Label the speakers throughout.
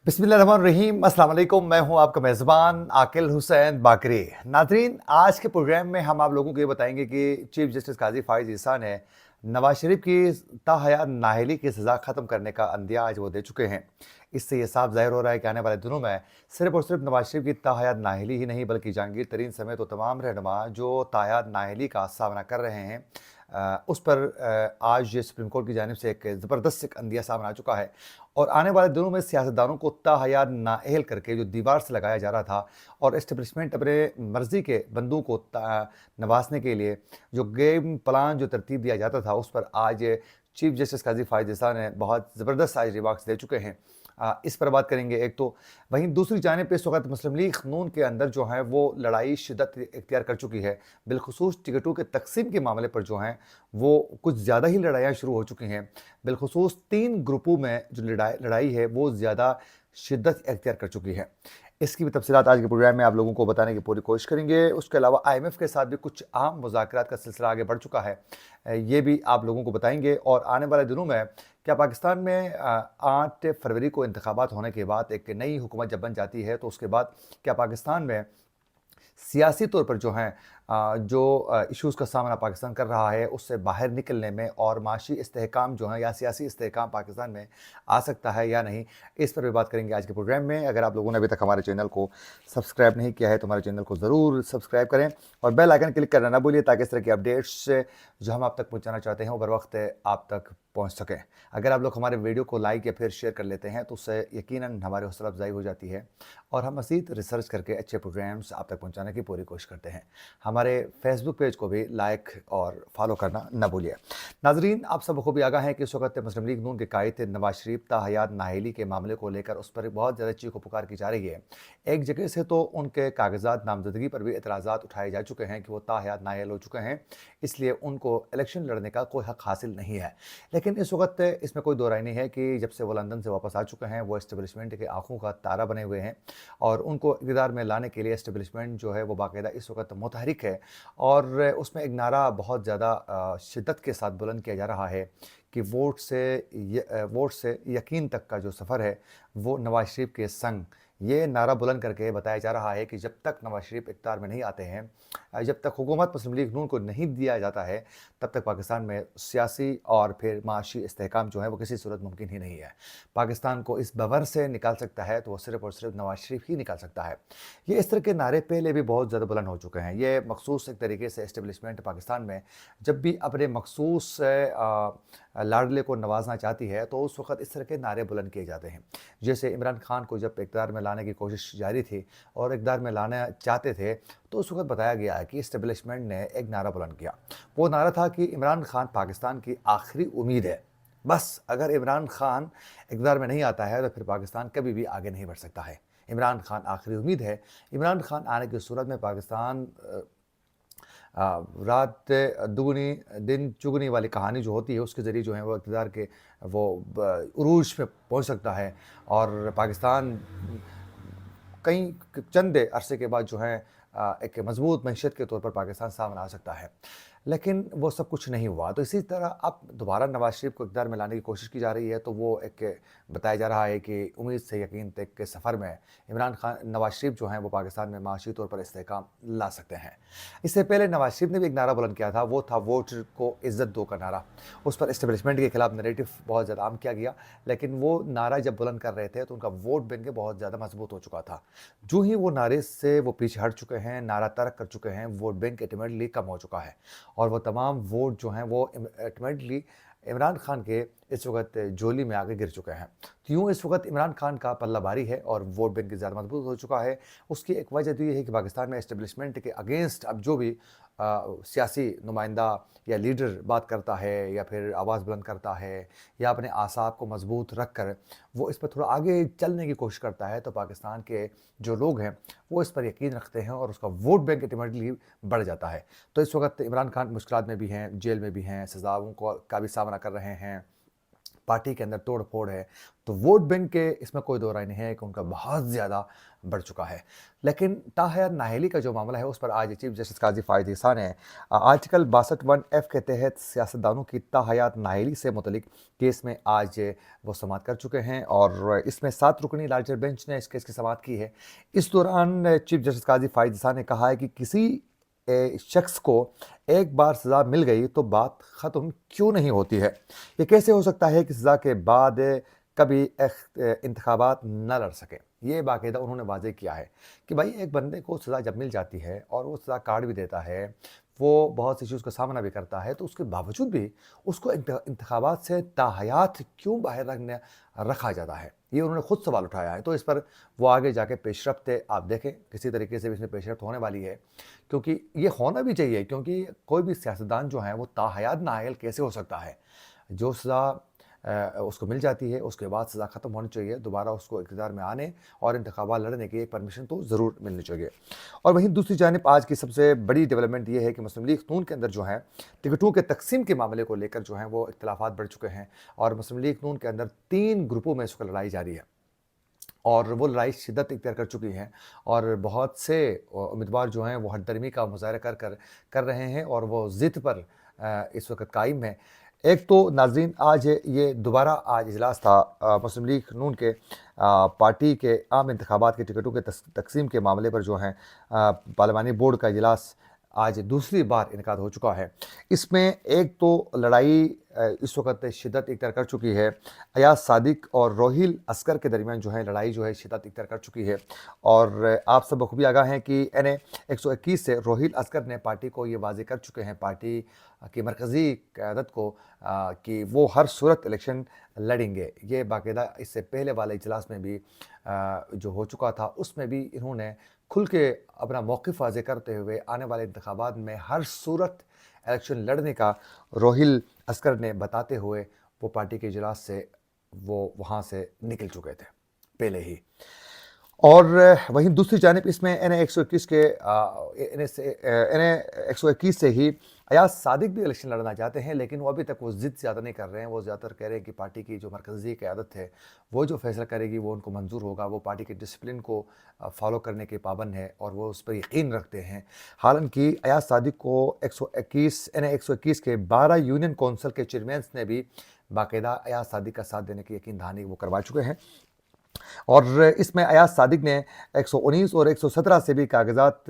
Speaker 1: बिस्मिल्लाहिर्रहमानिर्रहीम। अस्सलाम वालेकुम। मैं हूं आपका मेज़बान आकिल हुसैन बाकरी। नाज़रीन, आज के प्रोग्राम में हम आप लोगों को ये बताएंगे कि चीफ जस्टिस काजी फाइज ईसा ने नवाज शरीफ की ताहयात नाअहली की सज़ा ख़त्म करने का अंदिया आज वो दे चुके हैं। इससे ये साफ ज़ाहिर हो रहा है कि आने वाले दिनों में सिर्फ और सिर्फ नवाज शरीफ की ताहयात नाअहली ही नहीं बल्कि जहांगीर तरीन समेत तो तमाम रहनुमा जो ताहयात नाअहली का सामना कर रहे हैं उस पर आज ये सुप्रीम कोर्ट की जानिब से एक ज़बरदस्त एक अंदिया सामने आ चुका है। और आने वाले दिनों में सियासतदानों को ताहयात नाअहल करके जो दीवार से लगाया जा रहा था और एस्टेब्लिशमेंट अपने मर्जी के बंदों को नवाजने के लिए जो गेम प्लान जो तरतीब दिया जाता था उस पर आज चीफ जस्टिस काजी फाइज ईसा ने बहुत ज़बरदस्त आज रिमार्क्स दे चुके हैं। इस पर बात करेंगे एक तो। वहीं दूसरी जानिब पे इस वक्त मुस्लिम लीग नून के अंदर जो है वो लड़ाई शिद्दत इख्तियार कर चुकी है। बिलखुसूस टिकटों के तकसीम के मामले पर जो हैं वो कुछ ज़्यादा ही लड़ाइयाँ शुरू हो चुकी हैं। बिलखुसूस 3 ग्रुपों में जो लड़ाई है वो ज़्यादा शिद्दत इख्तियार कर चुकी है। इसकी भी तफसीलात आज के प्रोग्राम में आप लोगों को बताने की पूरी कोशिश करेंगे। उसके अलावा IMF के साथ भी कुछ अहम मुज़ाकरात का सिलसिला आगे बढ़ चुका है, ये भी आप लोगों को बताएंगे। और आने वाले दिनों में क्या पाकिस्तान में 8 फरवरी को इंतखाबात होने के बाद एक नई हुकूमत जब बन जाती है तो उसके बाद क्या पाकिस्तान में सियासी तौर पर जो हैं जो इश्यूज़ का सामना पाकिस्तान कर रहा है उससे बाहर निकलने में और माशी इस्तेहकाम जो है या सियासी इस्तेहकाम पाकिस्तान में आ सकता है या नहीं, इस पर भी बात करेंगे आज के प्रोग्राम में। अगर आप लोगों ने अभी तक हमारे चैनल को सब्सक्राइब नहीं किया है तो हमारे चैनल को ज़रूर सब्सक्राइब करें और बेल आइकन क्लिक करना ना भूलिए ताकि इस तरह की अपडेट्स जो हम आप तक पहुँचाना चाहते हैं वो बर वक्त आप तक पहुँच सकें। अगर आप लोग हमारे वीडियो को लाइक या फिर शेयर कर लेते हैं तो उससे यकीनन हमारी हौसला अफजाई हो जाती है और हम मज़ीद रिसर्च करके अच्छे प्रोग्राम्स आप तक पहुँचाने की पूरी कोशिश करते हैं। हमारे फेसबुक पेज को भी लाइक और फॉलो करना न भूलिए। नाजरीन, आप सब बखूबी आगाह हैं कि इस वक्त मुस्लिम लीग नून के कायद नवाज शरीफ ताहयात नाअहली के मामले को लेकर उस पर बहुत ज़्यादा चीखो पुकार की जा रही है। एक जगह से तो उनके कागजात नामजदगी पर भी एतराज़ात उठाए जा चुके हैं कि वो ताहयात नाअहल हो चुके हैं, इसलिए उनको इलेक्शन लड़ने का कोई हक़ हासिल नहीं है। लेकिन इस वक्त इसमें कोई दो राय नहीं है कि जब से वो लंदन से वापस आ चुके हैं वो एस्टेब्लिशमेंट के आंखों का तारा बने हुए हैं और उनको इक़्तिदार में लाने के लिए एस्टेब्लिशमेंट जो है वो बाकायदा इस वक्त मुतहरिक है। और उसमें एक नारा बहुत ज़्यादा शिद्दत के साथ बुलंद किया जा रहा है कि वोट से यकीन तक का जो सफ़र है वो नवाज शरीफ के संग। ये नारा बुलंद करके बताया जा रहा है कि जब तक नवाज शरीफ इक़्तिदार में नहीं आते हैं, जब तक हुकूमत मुस्लिम लीग नून को नहीं दिया जाता है, तब तक पाकिस्तान में सियासी और फिर माशी इस्तेहकाम जो है वो किसी सूरत मुमकिन ही नहीं है। पाकिस्तान को इस बवर से निकाल सकता है तो वो सिर्फ़ और सिर्फ नवाज शरीफ ही निकाल सकता है। ये इस तरह के नारे पहले भी बहुत ज़्यादा बुलंद हो चुके हैं। ये मखसूस एक तरीके से एस्टेब्लिशमेंट पाकिस्तान में जब भी अपने मखसूस लाडले को नवाजना चाहती है तो उस वक्त इस तरह के नारे बुलंद किए जाते हैं। जैसे इमरान खान को जब इक़्तिदार में लाने की कोशिश जारी थी और इक़्तिदार में लाना चाहते थे तो उस वक्त बताया गया है कि एस्टेब्लिशमेंट ने एक नारा बुलंद किया। वो नारा था कि इमरान खान पाकिस्तान की आखिरी उम्मीद है। बस अगर इमरान खान इक़्तिदार में नहीं आता है तो फिर पाकिस्तान कभी भी आगे नहीं बढ़ सकता है। इमरान खान आखिरी उम्मीद है। इमरान खान आने की सूरत में पाकिस्तान रात दुगनी दिन चुगनी वाली कहानी जो होती है उसके ज़रिए जो है वो इक़्तिदार के वो उरूज पे पहुंच सकता है और पाकिस्तान कई चंद अरसे के बाद जो है एक मजबूत मैशत के तौर पर पाकिस्तान सामने आ सकता है। लेकिन वो सब कुछ नहीं हुआ। तो इसी तरह अब दोबारा नवाज शरीफ को इक़्तिदार में लाने की कोशिश की जा रही है तो वो एक बताया जा रहा है कि उम्मीद से यकीन तक के सफ़र में नवाज शरीफ जो हैं वो पाकिस्तान में माशी तौर पर इस्तेहकाम ला सकते हैं। इससे पहले नवाज शरीफ ने भी एक नारा बुलंद किया था, वो था वोट को इज़्ज़त दो का नारा। उस पर एस्टेब्लिशमेंट के खिलाफ नैरेटिव बहुत ज़्यादा आम किया गया, लेकिन वो नारा जब बुलंद कर रहे थे तो उनका वोट बैंक के बहुत ज़्यादा मजबूत हो चुका था। जो ही वो नारे से वो पीछे हट चुके हैं, नारा तर्क कर चुके हैं, वोट बैंक अल्टीमेटली कम हो चुका है और वो तमाम वोट जो हैं वो अल्टीमेटली इमरान खान के इस वक्त झोली में आगे गिर चुके हैं। तो यूँ इस वक्त इमरान खान का पल्ला भारी है और वोट बैंक ज़्यादा मजबूत हो चुका है। उसकी एक वजह तो ये है कि पाकिस्तान में एस्टेब्लिशमेंट के अगेंस्ट अब जो भी सियासी नुमाइंदा या लीडर बात करता है या फिर आवाज़ बुलंद करता है या अपने आसाब को मजबूत रख कर वो इस पर थोड़ा आगे चलने की कोशिश करता है तो पाकिस्तान के जो लोग हैं वो इस पर यकीन रखते हैं और उसका वोट बैंक अल्टीमेटली बढ़ जाता है। तो इस वक्त इमरान खान मुश्किलात में भी हैं, जेल में भी हैं, सज़ाओं का भी सामना कर रहे हैं। पार्टी के अंदर तोड़ फोड़ है, तो वोट बैंक के इसमें कोई दो राय नहीं है कि उनका बहुत ज़्यादा बढ़ चुका है। लेकिन ताहयात नाअहली का जो मामला है उस पर आज चीफ जस्टिस काजी फायद एहसान है आर्टिकल 62(1)(f) के तहत सियासतदानों की ताहयात नाअहली से मुतलिक केस में आज वो समाअत कर चुके हैं और इसमें 7 रुकनी लार्जर बेंच ने इस केस की समाअत की है। इस दौरान चीफ जस्टिस काजी फायद एहसान ने कहा है कि किसी शख्स को एक बार सज़ा मिल गई तो बात ख़त्म क्यों नहीं होती है। ये कैसे हो सकता है कि सज़ा के बाद कभी इंतखाबात न लड़ सके। ये बाकायदा उन्होंने वाज़ेह किया है कि भाई एक बंदे को सज़ा जब मिल जाती है और वो सज़ा काट भी देता है, वो बहुत सी इश्यूज़ का सामना भी करता है, तो उसके बावजूद भी उसको इंतखाबात से ताहयात क्यों बाहर रखा जाता है, ये उन्होंने ख़ुद सवाल उठाया है। तो इस पर वो आगे जाके पेशरफ्त आप देखें किसी तरीके से भी इसमें पेशरफ्त होने वाली है, क्योंकि ये होना भी चाहिए, क्योंकि कोई भी सियासतदान जो है वो ताहयात नाअहल कैसे हो सकता है। जो सज़ा उसको मिल जाती है उसके बाद सज़ा ख़त्म होनी चाहिए, दोबारा उसको इक़्तिदार में आने और इंतखाबात लड़ने की एक परमिशन तो ज़रूर मिलनी चाहिए। और वहीं दूसरी जानिब आज की सबसे बड़ी डेवलपमेंट ये है कि मुस्लिम लीग नून के अंदर जो है टिकटों के तकसीम के मामले को लेकर जो है वो इख्तिलाफ़ात बढ़ चुके हैं और मुस्लिम लीग नून के अंदर 3 ग्रुपों में इसको लड़ाई जारी है और वो लड़ाई शिद्दत इख्तियार कर चुकी है और बहुत से उम्मीदवार जो हैं वो हठधर्मी का मुज़ाहरा कर रहे हैं और वो ज़िद पर इस वक्त कायम है। एक तो नाज़रीन आज ये दोबारा आज इजलास था मुस्लिम लीग नून के पार्टी के आम इंतखाबात के टिकटों के तकसीम के मामले पर जो है पार्लिमानी बोर्ड का इजलास आज दूसरी बार इनकाद हो चुका है। इसमें एक तो लड़ाई इस वक्त शिद्दत इख्तियार कर चुकी है, अयाज सादिक और रोहिल असगर के दरमियान जो है लड़ाई जो है शिद्दत इख्तियार कर चुकी है और आप सब बखूबी आगाह हैं कि NA 121 से रोहिल असगर ने पार्टी को ये वाज़ेह कर चुके हैं, पार्टी की मरकज़ी क़यादत को कि वो हर सूरत इलेक्शन लड़ेंगे। ये बाकायदा इससे पहले वाले इजलास में भी जो हो चुका था उसमें भी इन्होंने खुल के अपना मौक़िफ़ वाज़ेह करते हुए आने वाले इंतखाबात में हर सूरत इलेक्शन लड़ने का रोहिल असगर ने बताते हुए वो पार्टी के इजलास से वो वहाँ से निकल चुके थे पहले ही। और वहीं दूसरी जानिब इसमें NA 121 के NA 121 से ही अयाज सादिक भी इलेक्शन लड़ना चाहते हैं, लेकिन वो अभी तक वो ज़िद ज़्यादा नहीं कर रहे हैं। वो ज़्यादातर कह रहे हैं कि पार्टी की जो मरकज़ी क़यादत है वो जो फ़ैसला करेगी वो उनको मंजूर होगा, वो पार्टी के डिसिप्लिन को फॉलो करने के पाबंद है और वो उस पर यकीन रखते हैं। हालांकि अयाज सादिक को NA 121 के 12 यूनियन कौंसिल के चेयरमैन्स ने भी बाकायदा अयाज सादिक का साथ देने की यकीन दहानी वो करवा चुके हैं और इसमें अयाज सादिक ने 119 और 117 से भी कागजात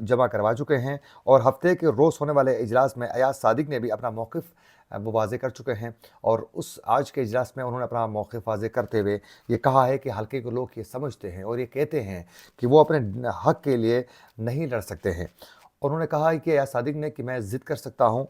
Speaker 1: जमा करवा चुके हैं और हफ्ते के रोज़ होने वाले इजलास में अयाज सादिक ने भी अपना मौक़िफ़ वो वाज़ेह कर चुके हैं और उस आज के इजलास में उन्होंने अपना मौक़िफ़ वाज़ेह करते हुए ये कहा है कि हल्के के लोग ये समझते हैं और ये कहते हैं कि वो अपने हक़ के लिए नहीं लड़ सकते हैं। उन्होंने कहा है कि अयाज सादिक ने कि मैं ज़िद कर सकता हूँ,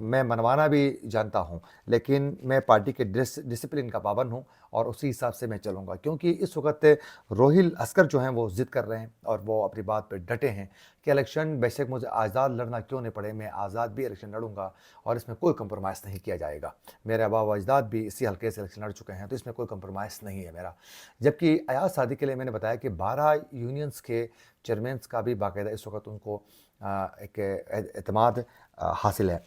Speaker 1: मैं मनवाना भी जानता हूँ, लेकिन मैं पार्टी के डिसिप्लिन का पाबंद हूँ और उसी हिसाब से मैं चलूँगा, क्योंकि इस वक्त रोहिल असगर जो हैं वो ज़िद कर रहे हैं और वो अपनी बात पे डटे हैं कि इलेक्शन बेशक मुझे आज़ाद लड़ना क्यों नहीं पड़े, मैं आज़ाद भी इलेक्शन लड़ूंगा और इसमें कोई कंप्रोमाइज़ नहीं किया जाएगा। मेरे आबा व अजदाद भी इसी हल्के से इलेक्शन लड़ चुके हैं, तो इसमें कोई कंप्रोमाइज़ नहीं है मेरा। जबकि अयाज सादिक के लिए मैंने बताया कि 12 यूनियंस के चेयरमैन्स का भी बाकायदा इस वक्त उनको एक एतमाद हासिल है।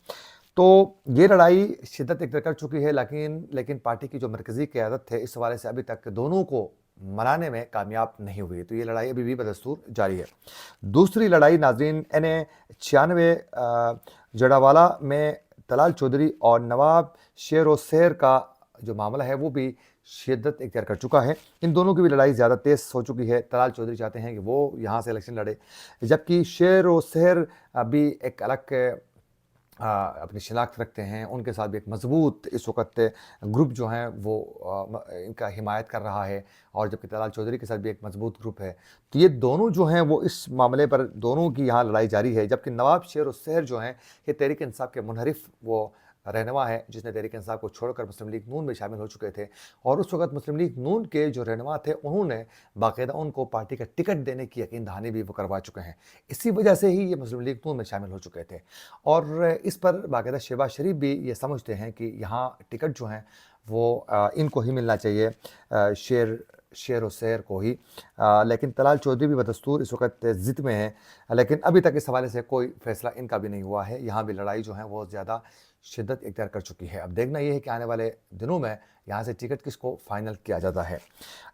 Speaker 1: तो ये लड़ाई शिद्दत इख्तियार कर चुकी है, लेकिन पार्टी की जो मरकज़ी क़यादत है इस हवाले से अभी तक दोनों को मनाने में कामयाब नहीं हुई, तो ये लड़ाई अभी भी बदस्तूर जारी है। दूसरी लड़ाई नाज़रीन NA 96 जड़ावाला में तलाल चौधरी और नवाब शेर शेर का जो मामला है वो भी शिद्दत इख्तियार कर चुका है। इन दोनों की भी लड़ाई ज़्यादा तेज़ हो चुकी है। तलाल चौधरी चाहते हैं कि वो यहाँ से इलेक्शन लड़े, जबकि शेर शेर भी एक अलग अपनी शिनाख्त रखते हैं, उनके साथ भी एक मजबूत इस वक्त ग्रुप जो हैं वो इनका हिमायत कर रहा है और जबकि तलाल चौधरी के साथ भी एक मजबूत ग्रुप है। तो ये दोनों जो हैं वो इस मामले पर दोनों की यहाँ लड़ाई जारी है, जबकि नवाब शेर शेर जो हैं ये तहरीक इंसाफ के मुनहरिफ वो रहनुमा है जिसने तहरीक इंसाफ को छोड़कर मुस्लिम लीग नून में शामिल हो चुके थे और उस वक्त मुस्लिम लीग नून के जो रहनुमा थे उन्होंने बाकायदा उनको पार्टी का टिकट देने की यकीन दहानी भी वो करवा चुके हैं। इसी वजह से ही ये मुस्लिम लीग नून में शामिल हो चुके थे और इस पर बाकायदा शहबाज शरीफ भी ये समझते हैं कि यहाँ टिकट जो हैं वो इनको ही मिलना चाहिए, शेर और शेर को ही। लेकिन तलाल चौधरी भी बदस्तूर इस वक्त ज़िद में है, लेकिन अभी तक इस हवाले से कोई फ़ैसला इनका भी नहीं हुआ है। यहाँ भी लड़ाई जो है वो ज़्यादा शिद्दत इख्तियार कर चुकी है। अब देखना ये है कि आने वाले दिनों में यहाँ से टिकट किसको फाइनल किया जाता है।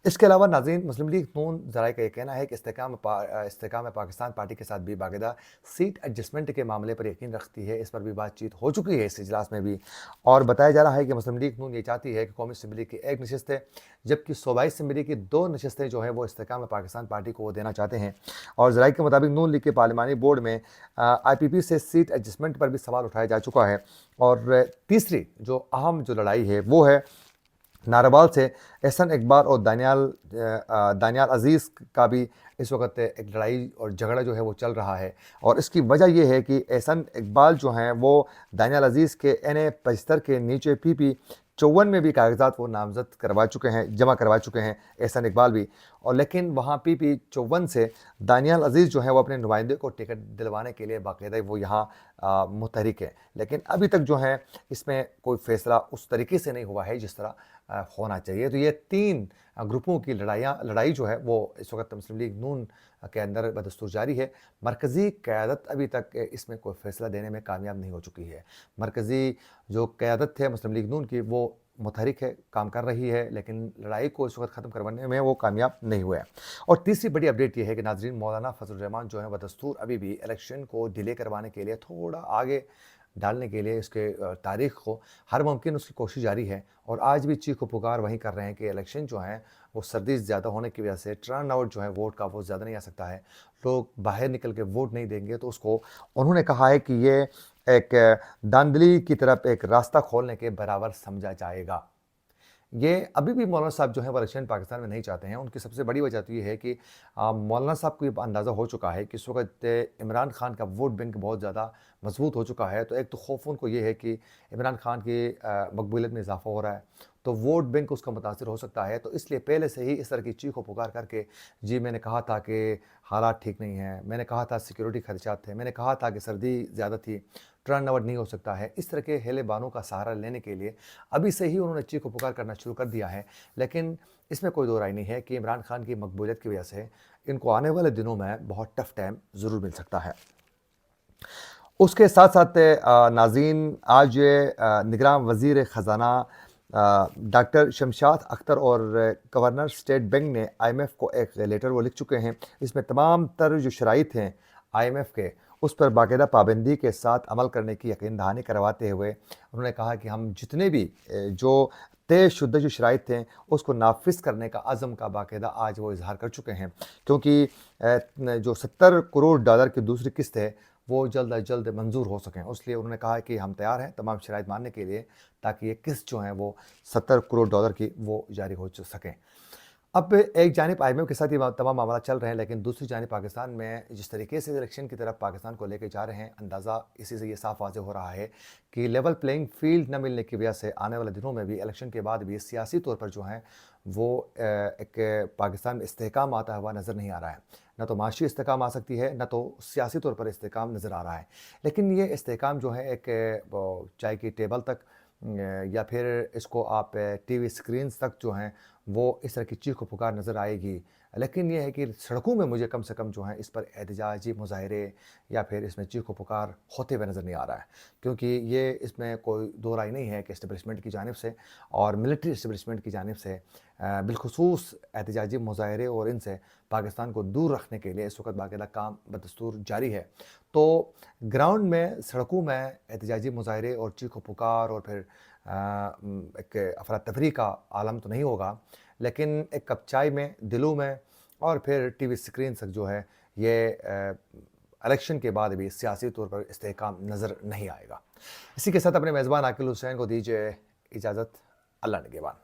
Speaker 1: इसके अलावा नाज़रीन, मुस्लिम लीग नून ज़राए का ये कहना है कि इस्तेकाम पाकिस्तान पार्टी के साथ भी बाकायदा सीट एडजस्टमेंट के मामले पर यकीन रखती है। इस पर भी बातचीत हो चुकी है इस इजलास में भी, और बताया जा रहा है कि मुस्लिम लीग नून ये चाहती है कि कौमी असम्बली की एक नशस्त है, जबकि सूबाई असम्बली की 2 नशस्तें जो हैं वो इस्तेकाम पाकिस्तान पार्टी को वो देना चाहते हैं। और ज़राए के मुताबिक नून लीग के पार्लिमानी बोर्ड में IPP से सीट एडजस्टमेंट पर भी सवाल उठाया जा चुका है। और तीसरी जो अहम जो लड़ाई है वो है नारवाल से एहसन इकबाल और दानियाल अजीज़ का भी इस वक्त एक लड़ाई और झगड़ा जो है वो चल रहा है। और इसकी वजह यह है कि एहसन इकबाल जो हैं वो दानियाल अजीज़ के NA 75 के नीचे PP 54 में भी कागजात वो नामजद करवा चुके हैं, जमा करवा चुके हैं एहसन इकबाल भी। और लेकिन वहाँ PP 54 से दानियाल अजीज़ जो है वो अपने नुमाइंदे को टिकट दिलवाने के लिए बाकायदा वो यहाँ मुतहरिक है। लेकिन अभी तक जो है इसमें कोई फ़ैसला उस तरीके से नहीं हुआ है जिस तरह होना चाहिए। तो ये 3 ग्रुपों की लड़ाई जो है वो इस वक्त मुस्लिम लीग नून के अंदर बदस्तूर जारी है। मरकज़ी क़यादत अभी तक इसमें कोई फ़ैसला देने में कामयाब नहीं हो चुकी है। मरकज़ी जो क़यादत है मुस्लिम लीग नून की वो मुतहरिक है, काम कर रही है, लेकिन लड़ाई को इस वक्त ख़त्म करवाने में वो कामयाब नहीं हुए। और तीसरी बड़ी अपडेट ये है कि नाज़रीन, मौलाना फजल रहमान जो है बदस्तूर अभी भी इलेक्शन को डिले करवाने के लिए, थोड़ा आगे डालने के लिए इसके तारीख़ को हर मुमकिन उसकी कोशिश जारी है। और आज भी चीख पुकार वहीं कर रहे हैं कि इलेक्शन जो हैं वो सर्दी ज़्यादा होने की वजह से टर्न आउट जो है वोट का वो ज़्यादा नहीं आ सकता है, लोग बाहर निकल के वोट नहीं देंगे। तो उसको उन्होंने कहा है कि ये एक धांधली की तरफ एक रास्ता खोलने के बराबर समझा जाएगा। ये अभी भी मौलाना साहब जो हैं वो इलेक्शन पाकिस्तान में नहीं चाहते हैं। उनकी सबसे बड़ी वजह तो ये है कि मौलाना साहब को ये अंदाज़ा हो चुका है कि इस वक्त इमरान खान का वोट बैंक बहुत ज़्यादा मजबूत हो चुका है। तो एक तो खौफ उनको ये है कि इमरान खान की मकबूलियत में इजाफा हो रहा है, तो वोट बैंक उसका मुतासर हो सकता है। तो इसलिए पहले से ही इस तरह की चीख पुकार करके, जी मैंने कहा था कि हालात ठीक नहीं हैं, मैंने कहा था सिक्योरिटी खदशात थे, मैंने कहा था कि सर्दी ज़्यादा थी, टर्न ओवर नहीं हो सकता है, इस तरह के हेले बानों का सहारा लेने के लिए अभी से ही उन्होंने चीख पुकार करना शुरू कर दिया है। लेकिन इसमें कोई दो राय नहीं है कि इमरान खान की मकबूलियत की वजह से इनको आने वाले दिनों में बहुत टफ टाइम ज़रूर मिल सकता है। उसके साथ साथ नाज़रीन, आज निगरान वज़ीर ख़ज़ाना डॉक्टर शमशाद अख्तर और गवर्नर स्टेट बैंक ने IMF को एक लेटर वो लिख चुके हैं। इसमें तमाम तर जो शराइत हैं IMF के, उस पर बाकायदा पाबंदी के साथ अमल करने की यकीन दहानी करवाते हुए उन्होंने कहा कि हम जितने भी जो तयशुदा जो शराइत थे उसको नाफिज करने का अज़म का बाकायदा आज वो इजहार कर चुके हैं। क्योंकि जो $70 करोड़ की दूसरी किस्त है वो जल्द अज जल्द मंजूर हो सकें, इसलिए उन्होंने कहा कि हम तैयार हैं तमाम शराइत मानने के लिए, ताकि ये किस्त जो है वो $70 करोड़ की वो जारी हो सकें। अब एक जानिब IMF के साथ ये तमाम मामला चल रहे हैं, लेकिन दूसरी जानिब पाकिस्तान में जिस तरीके से इलेक्शन की तरफ पाकिस्तान को लेके जा रहे हैं, अंदाज़ा इसी से ये साफ वाज़ेह हो रहा है कि लेवल प्लेइंग फील्ड न मिलने की वजह से आने वाले दिनों में भी, इलेक्शन के बाद भी सियासी तौर पर जो है वो एक पाकिस्तान में इस्तेहकाम आता हुआ नज़र नहीं आ रहा है। न तो माशी इस्तेहकाम आ सकती है, न तो सियासी तौर पर इस्तेहकाम नज़र आ रहा है। लेकिन ये इस्तेहकाम जो है एक चाय की टेबल तक या फिर इसको आप TV स्क्रीन्स तक जो हैं वो इस तरह की चीख पुकार नज़र आएगी। लेकिन ये है कि सड़कों में मुझे कम से कम जो है इस पर एहतजाजी मुज़ाहरे या फिर इसमें चीख पुकार होते हुए नज़र नहीं आ रहा है, क्योंकि ये इसमें कोई दो राय नहीं है कि इस्टेब्लिशमेंट की जानिब से और मिलिट्री इस्टेब्लिशमेंट की जानिब से बिलखुसूस एहतजाजी मुज़ाहरे और इनसे पाकिस्तान को दूर रखने के लिए इस वक्त बाकायदा काम बदस्तूर जारी है। तो ग्राउंड में, सड़कों में एहतजाजी मुज़ाहरे और चीख पुकार और फिर एक अफरा तफरी का आलम तो नहीं होगा, लेकिन एक कप चाय में, दिलों में और फिर TV स्क्रीन तक जो है ये इलेक्शन के बाद भी सियासी तौर पर इस्तेहकाम नज़र नहीं आएगा। इसी के साथ अपने मेज़बान आकिल हुसैन को दीजिए इजाज़त। अल्लाह निगहबान।